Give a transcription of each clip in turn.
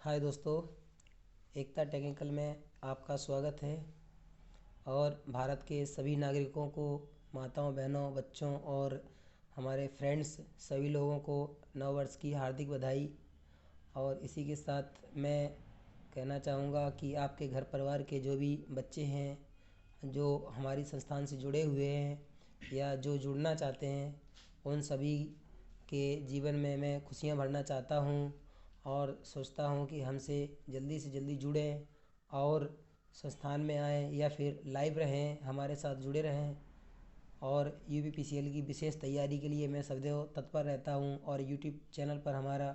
हाय दोस्तों, एकता टेक्निकल में आपका स्वागत है। और भारत के सभी नागरिकों को, माताओं बहनों बच्चों और हमारे फ्रेंड्स सभी लोगों को नव वर्ष की हार्दिक बधाई। और इसी के साथ मैं कहना चाहूँगा कि आपके घर परिवार के जो भी बच्चे हैं जो हमारी संस्थान से जुड़े हुए हैं या जो जुड़ना चाहते हैं, उन सभी के जीवन में मैं खुशियाँ भरना चाहता हूँ और सोचता हूँ कि हमसे जल्दी से जल्दी जुड़ें और संस्थान में आएँ या फिर लाइव रहें, हमारे साथ जुड़े रहें। और यूपीपीसीएल की विशेष तैयारी के लिए मैं सदैव तत्पर रहता हूँ। और यूट्यूब चैनल पर हमारा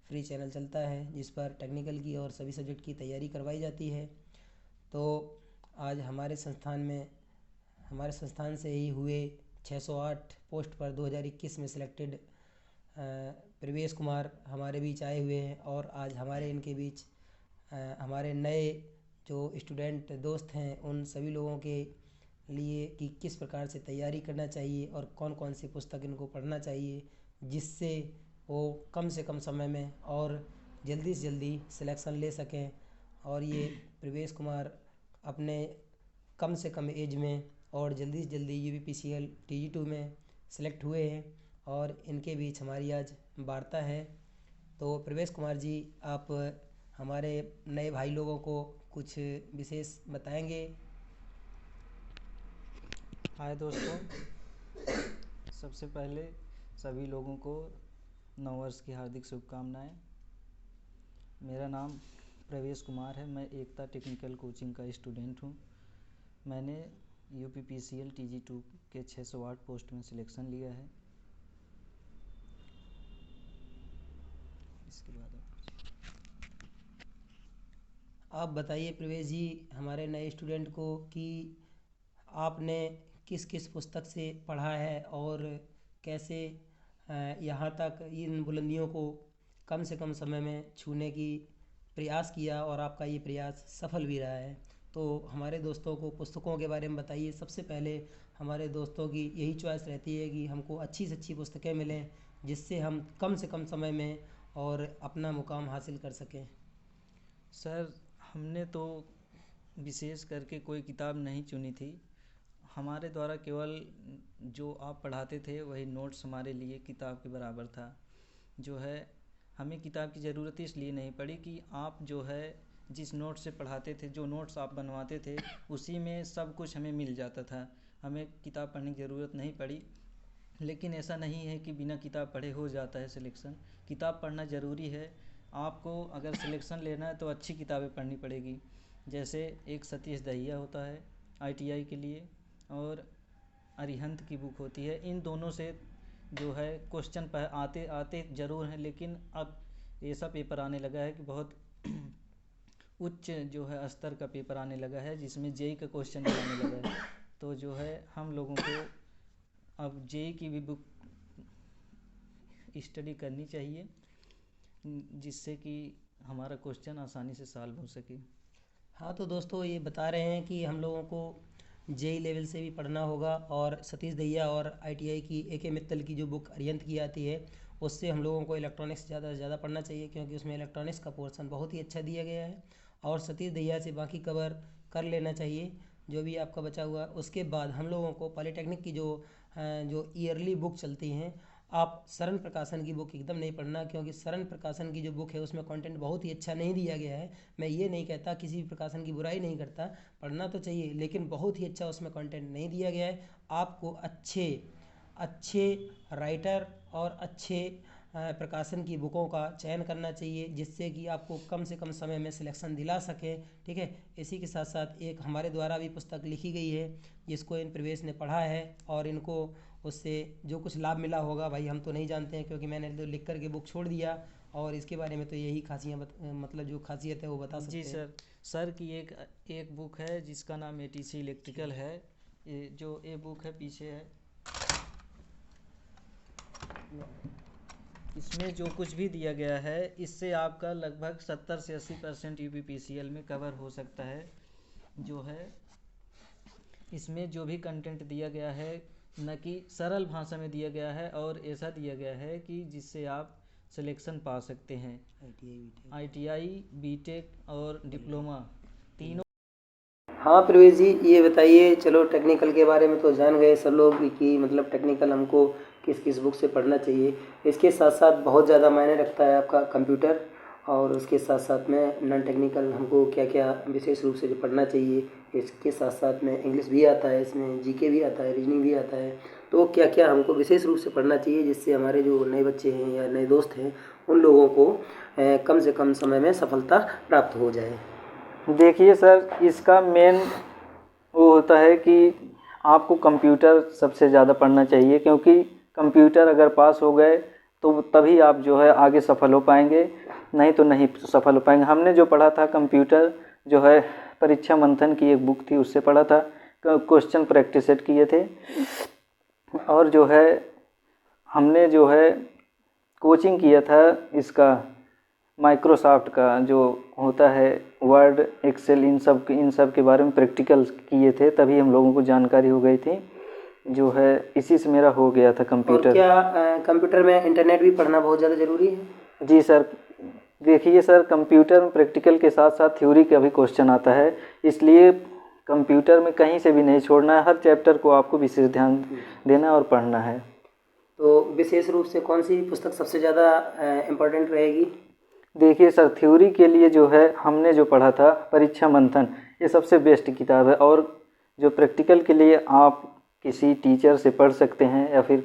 फ्री चैनल चलता है जिस पर टेक्निकल की और सभी सब्जेक्ट की तैयारी करवाई जाती है। तो आज हमारे संस्थान से ही हुए 608 पोस्ट पर 2021 में सिलेक्टेड प्रवेश कुमार हमारे बीच आए हुए हैं। और आज हमारे इनके बीच हमारे नए जो स्टूडेंट दोस्त हैं उन सभी लोगों के लिए कि किस प्रकार से तैयारी करना चाहिए और कौन कौन सी पुस्तक इनको पढ़ना चाहिए, जिससे वो कम से कम समय में और जल्दी से जल्दी सिलेक्शन ले सकें। और ये प्रवेश कुमार अपने कम से कम एज में और जल्दी से जल्दी यूपीपीसीएल TG2 में सेलेक्ट हुए हैं। और इनके बीच हमारी आज वार्ता है। तो प्रवेश कुमार जी, आप हमारे नए भाई लोगों को कुछ विशेष बताएंगे? हाय दोस्तों, सबसे पहले सभी लोगों को नववर्ष की हार्दिक शुभकामनाएं। मेरा नाम प्रवेश कुमार है। मैं एकता टेक्निकल कोचिंग का स्टूडेंट हूं। मैंने यूपीपीसीएल TG2 के 608 पोस्ट में सिलेक्शन लिया है। इसके बाद आप बताइए प्रवेश जी हमारे नए स्टूडेंट को कि आपने किस किस पुस्तक से पढ़ा है और कैसे यहाँ तक इन बुलंदियों को कम से कम समय में छूने की प्रयास किया और आपका ये प्रयास सफल भी रहा है। तो हमारे दोस्तों को पुस्तकों के बारे में बताइए। सबसे पहले हमारे दोस्तों की यही चॉइस रहती है कि हमको अच्छी से अच्छी पुस्तकें मिलें जिससे हम कम से कम समय में और अपना मुकाम हासिल कर सकें। सर, हमने तो विशेष करके कोई किताब नहीं चुनी थी। हमारे द्वारा केवल जो आप पढ़ाते थे वही नोट्स हमारे लिए किताब के बराबर था। जो है, हमें किताब की ज़रूरत इसलिए नहीं पड़ी कि आप जो है जिस नोट से पढ़ाते थे, जो नोट्स आप बनवाते थे, उसी में सब कुछ हमें मिल जाता था। हमें किताब पढ़ने की ज़रूरत नहीं पड़ी। लेकिन ऐसा नहीं है कि बिना किताब पढ़े हो जाता है सिलेक्शन। किताब पढ़ना ज़रूरी है। आपको अगर सिलेक्शन लेना है तो अच्छी किताबें पढ़नी पड़ेगी। जैसे एक सतीश दहिया होता है ITI के लिए, और अरिहंत की बुक होती है। इन दोनों से जो है क्वेश्चन आते आते ज़रूर हैं, लेकिन अब ऐसा पेपर आने लगा है कि बहुत उच्च जो है स्तर का पेपर आने लगा है जिसमें जेई का क्वेश्चन भी आने लगा है। तो जो है हम लोगों को अब जेई की भी बुक स्टडी करनी चाहिए, जिससे कि हमारा क्वेश्चन आसानी से सॉल्व हो सके। हाँ, तो दोस्तों ये बता रहे हैं कि हम लोगों को जेई लेवल से भी पढ़ना होगा और सतीश दहिया और ITI की AK मित्तल की जो बुक अरिहंत की आती है उससे हम लोगों को इलेक्ट्रॉनिक्स ज़्यादा से ज़्यादा पढ़ना चाहिए, क्योंकि उसमें इलेक्ट्रॉनिक्स का पोर्शन बहुत ही अच्छा दिया गया है। और सतीश दहिया से बाकी कवर कर लेना चाहिए जो भी आपका बचा हुआ। उसके बाद हम लोगों को पॉलीटेक्निक की जो ईयरली बुक चलती हैं, आप शरण प्रकाशन की बुक एकदम नहीं पढ़ना, क्योंकि शरण प्रकाशन की जो बुक है उसमें कंटेंट बहुत ही अच्छा नहीं दिया गया है। मैं ये नहीं कहता, किसी भी प्रकाशन की बुराई नहीं करता, पढ़ना तो चाहिए, लेकिन बहुत ही अच्छा उसमें कंटेंट नहीं दिया गया है। आपको अच्छे अच्छे राइटर और अच्छे प्रकाशन की बुकों का चयन करना चाहिए जिससे कि आपको कम से कम समय में सिलेक्शन दिला सके। ठीक है। इसी के साथ साथ एक हमारे द्वारा भी पुस्तक लिखी गई है जिसको इन प्रवेश ने पढ़ा है और इनको उससे जो कुछ लाभ मिला होगा भाई हम तो नहीं जानते हैं, क्योंकि मैंने तो लिख कर के बुक छोड़ दिया। और इसके बारे में तो यही मतलब जो खासियत है वो बता जी सकते हैं। सर, सर की एक बुक है जिसका नाम ATC इलेक्ट्रिकल है। ये बुक है, पीछे है। इसमें जो कुछ भी दिया गया है इससे आपका लगभग 70 से 80% UPPCL में कवर हो सकता है। जो है इसमें जो भी कंटेंट दिया गया है न कि सरल भाषा में दिया गया है, और ऐसा दिया गया है कि जिससे आप सिलेक्शन पा सकते हैं। ITI, बीटेक और डिप्लोमा तीनों। हाँ प्रवेश जी, ये बताइए, चलो टेक्निकल के बारे में तो जान गए सब लोग कि मतलब टेक्निकल हमको किस किस बुक से पढ़ना चाहिए। इसके साथ साथ बहुत ज़्यादा मायने रखता है आपका कंप्यूटर, और उसके साथ साथ में नॉन टेक्निकल हमको क्या क्या विशेष रूप से पढ़ना चाहिए। इसके साथ साथ में इंग्लिश भी आता है, इसमें जीके भी आता है, रीजनिंग भी आता है। तो क्या क्या हमको विशेष रूप से पढ़ना चाहिए जिससे हमारे जो नए बच्चे हैं या नए दोस्त हैं उन लोगों को कम से कम समय में सफलता प्राप्त हो जाए। देखिए सर, इसका मेन वो होता है कि आपको कंप्यूटर सबसे ज़्यादा पढ़ना चाहिए, क्योंकि कंप्यूटर अगर पास हो गए तो तभी आप जो है आगे सफल हो पाएंगे, नहीं तो नहीं सफल हो पाएंगे। हमने जो पढ़ा था कंप्यूटर जो है परीक्षा मंथन की एक बुक थी, उससे पढ़ा था, क्वेश्चन प्रैक्टिस सेट किए थे। और जो है हमने जो है कोचिंग किया था इसका माइक्रोसॉफ्ट का जो होता है वर्ड, एक्सेल, इन सब के बारे में प्रैक्टिकल किए थे, तभी हम लोगों को जानकारी हो गई थी। जो है इसी से मेरा हो गया था कंप्यूटर। और क्या कंप्यूटर में इंटरनेट भी पढ़ना बहुत ज़्यादा ज़रूरी है? जी सर, देखिए सर, कंप्यूटर में प्रैक्टिकल के साथ साथ थ्योरी का भी क्वेश्चन आता है, इसलिए कंप्यूटर में कहीं से भी नहीं छोड़ना है, हर चैप्टर को आपको विशेष ध्यान देना और पढ़ना है। तो विशेष रूप से कौन सी पुस्तक सबसे ज़्यादा इम्पोर्टेंट रहेगी? देखिए सर, थ्योरी के लिए जो है हमने जो पढ़ा था परीक्षा मंथन, ये सबसे बेस्ट किताब है। और जो प्रैक्टिकल के लिए आप किसी टीचर से पढ़ सकते हैं या फिर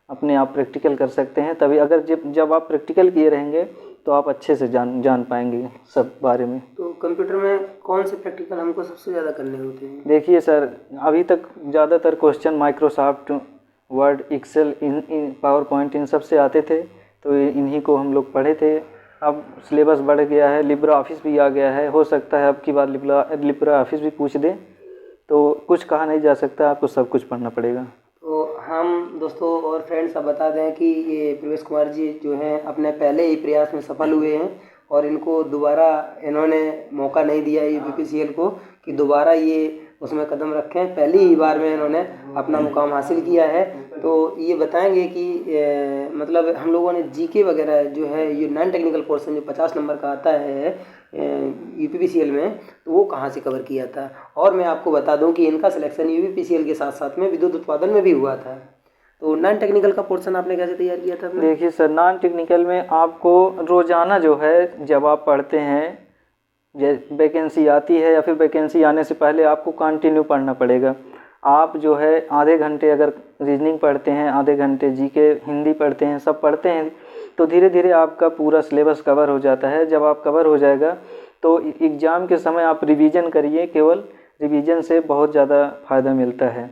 अपने आप प्रैक्टिकल कर सकते हैं, तभी अगर जब आप प्रैक्टिकल किए रहेंगे तो आप अच्छे से जान पाएंगे सब बारे में। तो कंप्यूटर में कौन से प्रैक्टिकल हमको सबसे ज़्यादा करने होते हैं? देखिए सर, अभी तक ज़्यादातर क्वेश्चन माइक्रोसॉफ्ट वर्ड, एक्सेल, इन पावर पॉइंट, इन सब से आते थे, तो इन्हीं को हम लोग पढ़े थे। अब सिलेबस बढ़ गया है, लिब्रा ऑफिस भी आ गया है, हो सकता है अब की बार लिब्रा ऑफिस भी पूछ दें, तो कुछ कहा नहीं जा सकता, आपको सब कुछ पढ़ना पड़ेगा। तो हम दोस्तों और फ्रेंड्स अब बता दें कि ये प्रवेश कुमार जी जो हैं अपने पहले ही प्रयास में सफल हुए हैं, और इनको दोबारा इन्होंने मौका नहीं दिया ये BPCL को कि दोबारा ये उसमें कदम रखें। पहली ही बार में इन्होंने अपना मुकाम हासिल किया है। तो ये बताएंगे कि मतलब हम लोगों ने जीके वगैरह जो है ये नॉन टेक्निकल पोर्शन जो 50 नंबर का आता है UPPCL में, तो वो कहाँ से कवर किया था। और मैं आपको बता दूं कि इनका सिलेक्शन UPPCL के साथ साथ में विद्युत उत्पादन में भी हुआ था। तो नॉन टेक्निकल का पोर्शन आपने कैसे तैयार किया था? देखिए सर, नॉन टेक्निकल में आपको रोज़ाना जो है जब आप पढ़ते हैं, वैकेंसी आती है या फिर वैकेंसी आने से पहले आपको कंटिन्यू पढ़ना पड़ेगा। आप जो है आधे घंटे अगर रीजनिंग पढ़ते हैं, आधे घंटे जीके, हिंदी पढ़ते हैं, सब पढ़ते हैं, तो धीरे धीरे आपका पूरा सिलेबस कवर हो जाता है। जब आप कवर हो जाएगा तो एग्ज़ाम के समय आप रिवीजन करिए, केवल रिवीजन से बहुत ज़्यादा फ़ायदा मिलता है।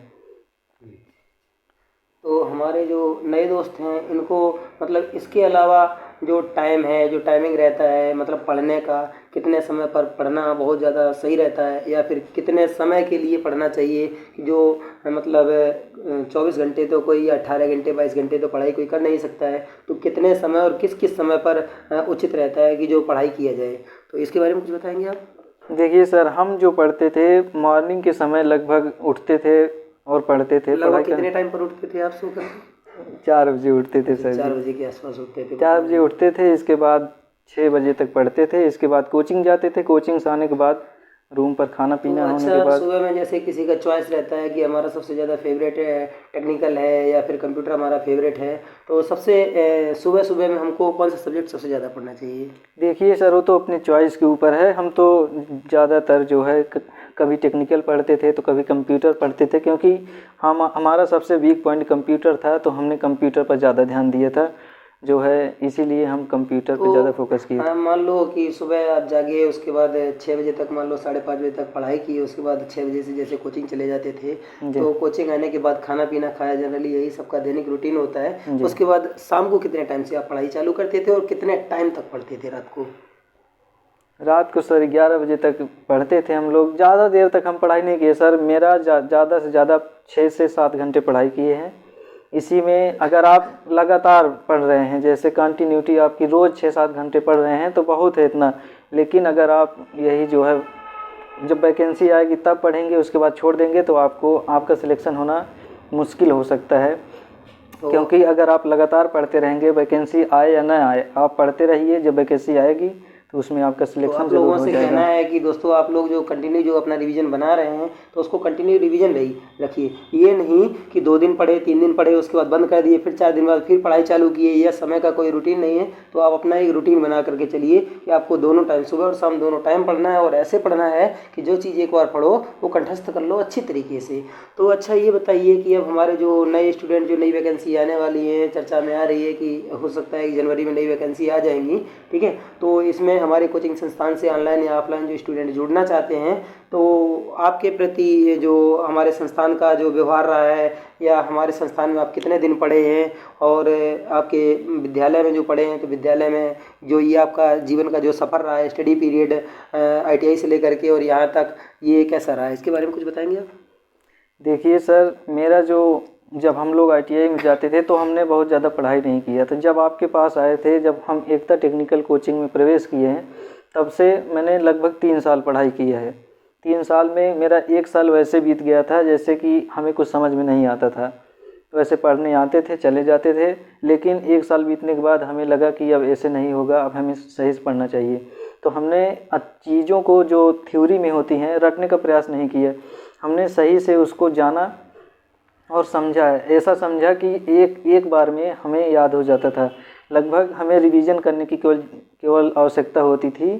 तो हमारे जो नए दोस्त हैं इनको मतलब इसके अलावा जो टाइम है, जो टाइमिंग रहता है, मतलब पढ़ने का कितने समय पर पढ़ना बहुत ज़्यादा सही रहता है, या फिर कितने समय के लिए पढ़ना चाहिए कि जो मतलब 24 घंटे तो कोई 18 घंटे 22 घंटे तो पढ़ाई कोई कर नहीं सकता है, तो कितने समय और किस किस समय पर उचित रहता है कि जो पढ़ाई किया जाए, तो इसके बारे में कुछ बताएंगे आप? देखिए सर, हम जो पढ़ते थे मॉर्निंग के समय लगभग उठते थे और पढ़ते थे। लगभग कितने टाइम पर उठते थे आप सोकर? 4 बजे उठते थे सर। 4 बजे के आसपास उठते थे? 4 बजे उठते थे, इसके बाद 6 बजे तक पढ़ते थे, इसके बाद कोचिंग जाते थे, कोचिंग से आने के बाद रूम पर खाना पीना होने के बाद। सुबह में जैसे किसी का चॉइस रहता है कि हमारा सबसे ज़्यादा फेवरेट टेक्निकल है या फिर कंप्यूटर हमारा फेवरेट है, तो सबसे सुबह सुबह में हमको कौन सा सब्जेक्ट सबसे ज़्यादा पढ़ना चाहिए? देखिए सर, वो तो अपने चॉइस के ऊपर है। हम तो ज़्यादातर जो है कभी टेक्निकल पढ़ते थे तो कभी कंप्यूटर पढ़ते थे, क्योंकि हमारा सबसे वीक पॉइंट कंप्यूटर था, तो हमने कंप्यूटर पर ज़्यादा ध्यान दिया था जो है, इसीलिए हम कंप्यूटर पे ज़्यादा फोकस किए। मान लो कि सुबह आप जागे, उसके बाद 6 बजे तक, मान लो 5:30 बजे तक पढ़ाई की, उसके बाद 6 बजे से जैसे कोचिंग चले जाते थे, तो कोचिंग आने के बाद खाना पीना खाया, जनरली यही सबका दैनिक रूटीन होता है। उसके बाद शाम को कितने टाइम से आप पढ़ाई चालू करते थे और कितने टाइम तक पढ़ते थे रात को? रात को सर 11 बजे तक पढ़ते थे हम लोग। ज़्यादा देर तक हम पढ़ाई नहीं किए सर, मेरा ज़्यादा से ज़्यादा 6 से 7 घंटे पढ़ाई किए हैं। इसी में अगर आप लगातार पढ़ रहे हैं, जैसे कंटिन्यूटी आपकी रोज़ 6-7 घंटे पढ़ रहे हैं तो बहुत है इतना। लेकिन अगर आप यही जो है जब वैकेंसी आएगी तब पढ़ेंगे, उसके बाद छोड़ देंगे, तो आपका सिलेक्शन होना मुश्किल हो सकता है। तो क्योंकि अगर आप लगातार पढ़ते रहेंगे, वैकेंसी आए या ना आए, आप पढ़ते रहिए, जब वैकेंसी आएगी तो उसमें आपका तो सिलेक्शन आप ज़रूर लोगों हो से कहना जाएगा। है कि दोस्तों आप लोग जो कंटिन्यू जो अपना रिवीजन बना रहे हैं तो उसको कंटिन्यू रिवीजन रखिए। ये नहीं कि 2 दिन पढ़े, 3 दिन पढ़े, उसके बाद बंद कर दिए, फिर 4 दिन बाद फिर पढ़ाई चालू किए। यह समय का कोई रूटीन नहीं है। तो आप अपना एक रूटीन बना करके चलिए कि आपको दोनों टाइम, सुबह और शाम दोनों टाइम पढ़ना है, और ऐसे पढ़ना है कि जो चीज़ एक बार पढ़ो वो कंठस्थ कर लो अच्छी तरीके से। तो अच्छा ये बताइए कि अब हमारे जो नए स्टूडेंट, जो नई वैकेंसी आने वाली है, चर्चा में आ रही है कि हो सकता है कि जनवरी में नई वैकेंसी आ जाएंगी, ठीक है। तो इसमें हमारे कोचिंग संस्थान से ऑनलाइन या ऑफलाइन जो स्टूडेंट जुड़ना चाहते हैं, तो आपके प्रति ये जो हमारे संस्थान का जो व्यवहार रहा है, या हमारे संस्थान में आप कितने दिन पढ़े हैं, और आपके विद्यालय में जो पढ़े हैं, तो विद्यालय में जो ये आपका जीवन का जो सफ़र रहा है, स्टडी पीरियड ITI से लेकर के और यहाँ तक, ये कैसा रहा है, इसके बारे में कुछ बताएंगे आप? देखिए सर, मेरा जो, जब हम लोग ITI में जाते थे तो हमने बहुत ज़्यादा पढ़ाई नहीं किया था। जब आपके पास आए थे, जब हम एकता टेक्निकल कोचिंग में प्रवेश किए हैं, तब से मैंने लगभग 3 साल पढ़ाई की है। 3 साल में मेरा 1 साल वैसे बीत गया था जैसे कि हमें कुछ समझ में नहीं आता था। वैसे पढ़ने आते थे, चले जाते थे, लेकिन 1 साल बीतने के बाद हमें लगा कि अब ऐसे नहीं होगा, अब हमें सही से पढ़ना चाहिए। तो हमने चीज़ों को जो थ्योरी में होती हैं रटने का प्रयास नहीं किया, हमने सही से उसको जाना और समझा है। ऐसा समझा कि एक बार में हमें याद हो जाता था। लगभग हमें रिवीजन करने की केवल आवश्यकता होती थी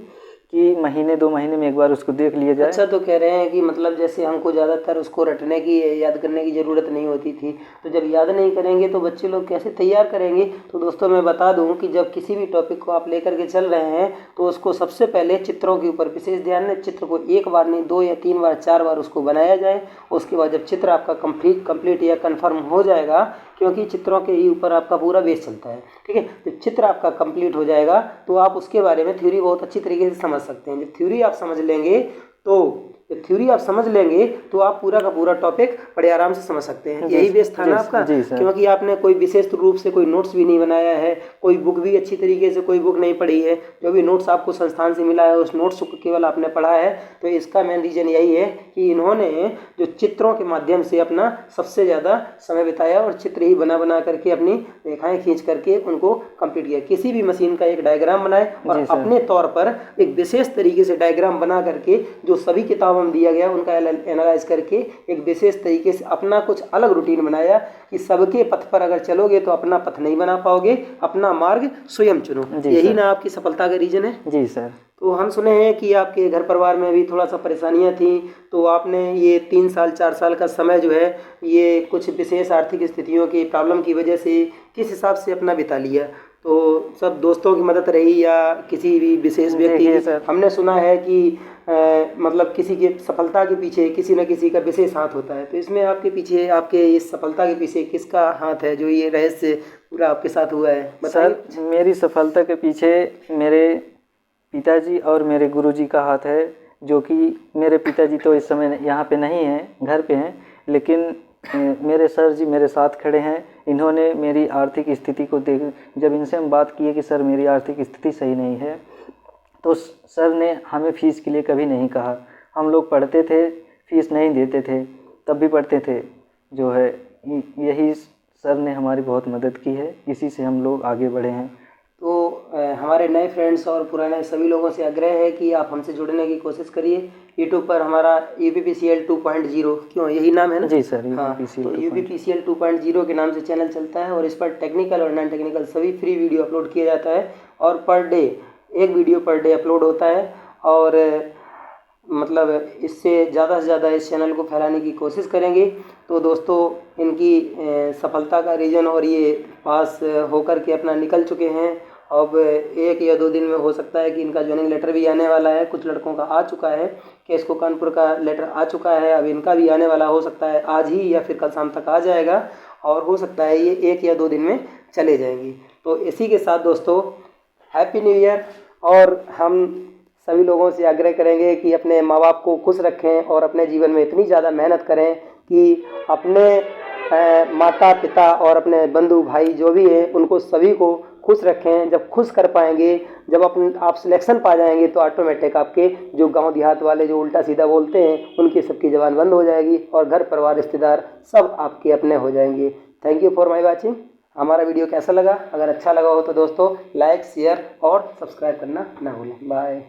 कि महीने 2 महीने में एक बार उसको देख लिया जाए। अच्छा, तो कह रहे हैं कि मतलब जैसे हमको ज़्यादातर उसको रटने की, याद करने की ज़रूरत नहीं होती थी, तो जब याद नहीं करेंगे तो बच्चे लोग कैसे तैयार करेंगे? तो दोस्तों मैं बता दूं कि जब किसी भी टॉपिक को आप लेकर के चल रहे हैं तो उसको सबसे पहले चित्रों के ऊपर विशेष ध्यान दें। चित्र को 1 बार नहीं, 2 या 3 बार, 4 बार उसको बनाया जाए। उसके बाद जब चित्र आपका कंप्लीट या कन्फर्म हो जाएगा, क्योंकि चित्रों के ही ऊपर आपका पूरा बेस चलता है, ठीक है। जब चित्र आपका कंप्लीट हो जाएगा तो आप उसके बारे में थ्योरी बहुत अच्छी तरीके से समझ सकते हैं। जब थ्योरी आप समझ लेंगे तो आप पूरा का पूरा टॉपिक बड़े आराम से समझ सकते हैं। यही बेस था ना आपका? जी सर। क्योंकि आपने कोई विशेष रूप से कोई नोट्स भी नहीं बनाया है, कोई बुक भी अच्छी तरीके से कोई बुक नहीं पढ़ी है। जो भी नोट्स आपको संस्थान से मिला है उस नोट्स को केवल आपने पढ़ा है। तो इसका मेन रीज़न यही है कि इन्होंने जो चित्रों के माध्यम से अपना सबसे ज़्यादा समय बिताया और चित्र ही बना करके अपनी रेखाएं खींच करके उनको कंप्लीट किया। किसी भी मशीन का एक डायग्राम बनाए और अपने तौर पर एक विशेष तरीके से डायग्राम बना करके जो सभी किताबों में दिया गया उनका एनालाइज करके एक विशेष तरीके से अपना कुछ अलग रूटीन बनाया कि सबके पथ पर अगर चलोगे तो अपना पथ नहीं बना पाओगे, अपना मार्ग स्वयं चुनो। यही ना आपकी सफलता का रीजन है? जी सर। तो हम सुने हैं कि आपके घर परिवार में भी थोड़ा सा परेशानियां थी, तो आपने ये 3 साल 4 साल का समय जो है ये कुछ विशेष आर्थिक स्थितियों की प्रॉब्लम की वजह से किस हिसाब से अपना बिता लिया? तो सब दोस्तों की मदद रही या किसी भी विशेष व्यक्ति की? हमने सुना है कि मतलब किसी की सफलता के पीछे किसी न किसी का विशेष हाथ होता है। तो इसमें आपके पीछे, आपके इस सफलता के पीछे किसका हाथ है जो ये रहस्य पूरा आपके साथ हुआ है? सर, मेरी सफलता के पीछे मेरे पिताजी और मेरे गुरुजी का हाथ है, जो कि मेरे पिताजी तो इस समय यहाँ पे नहीं हैं, घर पे हैं, लेकिन मेरे सर जी मेरे साथ खड़े हैं। इन्होंने मेरी आर्थिक स्थिति को देख, जब इनसे हम बात किए कि सर मेरी आर्थिक स्थिति सही नहीं है, तो सर ने हमें फ़ीस के लिए कभी नहीं कहा। हम लोग पढ़ते थे, फ़ीस नहीं देते थे, तब भी पढ़ते थे। जो है यही सर ने हमारी बहुत मदद की है, इसी से हम लोग आगे बढ़े हैं। तो हमारे नए फ्रेंड्स और पुराने सभी लोगों से आग्रह है कि आप हमसे जुड़ने की कोशिश करिए। यूट्यूब पर हमारा UPPCL 2.0, क्यों यही नाम है ना? जी सर, हाँ, तो UPPCL 2.0 के नाम से चैनल चलता है और इस पर टेक्निकल और नॉन टेक्निकल सभी फ्री वीडियो अपलोड किया जाता है और पर डे एक वीडियो पर डे अपलोड होता है। और मतलब इससे ज़्यादा से ज़्यादा इस चैनल को फैलाने की कोशिश करेंगे। तो दोस्तों, इनकी सफलता का रीज़न और ये पास होकर के अपना निकल चुके हैं। अब 1 या 2 दिन में हो सकता है कि इनका ज्वाइनिंग लेटर भी आने वाला है। कुछ लड़कों का आ चुका है, केस को कानपुर का लेटर आ चुका है, अब इनका भी आने वाला हो सकता है आज ही या फिर कल शाम तक आ जाएगा, और हो सकता है ये 1 या 2 दिन में चले जाएंगी। तो इसी के साथ दोस्तों, हैप्पी न्यू ईयर। और हम सभी लोगों से आग्रह करेंगे कि अपने माँ बाप को खुश रखें और अपने जीवन में इतनी ज़्यादा मेहनत करें कि अपने माता पिता और अपने बंधु भाई जो भी हैं उनको सभी को खुश रखें। जब खुश कर पाएंगे, जब आप सिलेक्शन पा जाएंगे तो ऑटोमेटिक आपके जो गांव देहात वाले जो उल्टा सीधा बोलते हैं उनकी सबकी ज़बान बंद हो जाएगी और घर परिवार रिश्तेदार सब आपके अपने हो जाएंगे। Thank you for my watching. हमारा वीडियो कैसा लगा? अगर अच्छा लगा हो तो दोस्तों लाइक, शेयर और सब्सक्राइब करना ना भूलें। बाय।